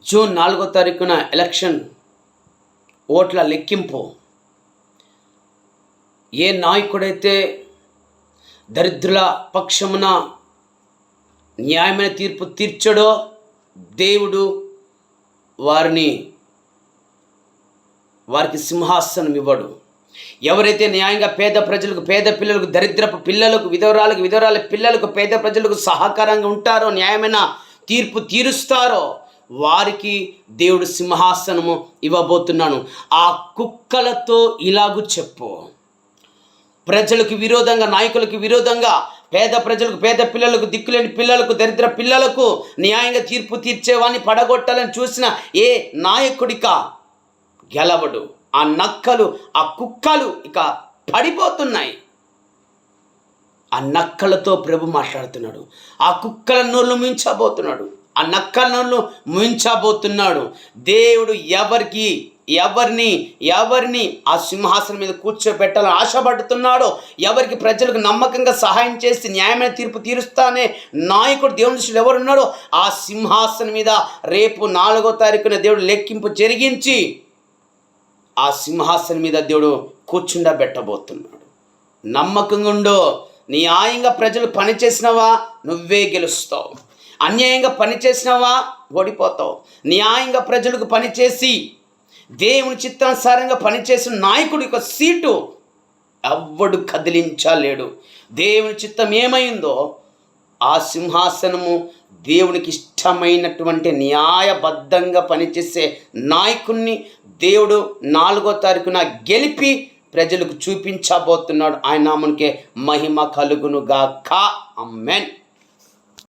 June 4వ తారీఖున election ఓట్ల లెక్కింపు. ఏ నాయకుడైతే దరిద్రుల పక్షమున న్యాయమైన తీర్పు తీర్చడో దేవుడు వారికి సింహాసనం ఇవ్వడు. ఎవరైతే న్యాయంగా పేద ప్రజలకు, పేద పిల్లలకు, దరిద్రపు పిల్లలకు, విధవరాల పిల్లలకు, పేద ప్రజలకు సహకారంగా ఉంటారో, న్యాయమైన తీర్పు తీరుస్తారో వారికి దేవుడు సింహాసనము ఇవ్వబోతున్నాను. ఆ కుక్కలతో ఇలాగూ చెప్పు, ప్రజలకు విరోధంగా, నాయకులకు విరోధంగా, పేద ప్రజలకు, పేద పిల్లలకు, దిక్కులేని పిల్లలకు, దరిద్ర పిల్లలకు న్యాయంగా తీర్పు తీర్చేవాడిని పడగొట్టాలని చూసిన ఏ నాయకుడిక గెలవడు. ఆ నక్కలు, ఆ కుక్కలు ఇక పడిపోతున్నాయి. ఆ నక్కలతో ప్రభు మాట్లాడుతున్నాడు. ఆ కుక్కల నోళ్ళు ముంచబోతున్నాడు. ఆ నక్కల నోళ్ళు ముంచబోతున్నాడు. దేవుడు ఎవరిని ఆ సింహాసనం మీద కూర్చోబెట్టాలని ఆశపడుతున్నాడో, ఎవరికి ప్రజలకు నమ్మకంగా సహాయం చేసి న్యాయమైన తీర్పు తీరుస్తానే నాయకుడు దేవుని దృష్టిలో ఎవరున్నాడో ఆ సింహాసనం మీద రేపు 4వ తారీఖున దేవుడు లెక్కింపు జరిగించి ఆ సింహాసనం మీద దేవుడు కూర్చుండబెట్టబోతున్నాడు. నమ్మకంగా ఉండు. న్యాయంగా ప్రజలు పనిచేసినవా నువ్వే గెలుస్తావు. అన్యాయంగా పనిచేసినవా ఓడిపోతావు. న్యాయంగా ప్రజలకు పనిచేసి దేవుని చిత్తానుసారంగా పనిచేసిన నాయకుడి యొక్క సీటు ఎవ్వడు కదిలించలేడు. దేవుని చిత్తం ఏమైందో ఆ సింహాసనము దేవునికి ఇష్టమైనటువంటి న్యాయబద్ధంగా పనిచేసే నాయకుడిని దేవుడు 4వ తారీఖున గెలిపి ప్రజలకు చూపించబోతున్నాడు. ఆయన నామమునకే మహిమ కలుగును గాక. ఆమేన్.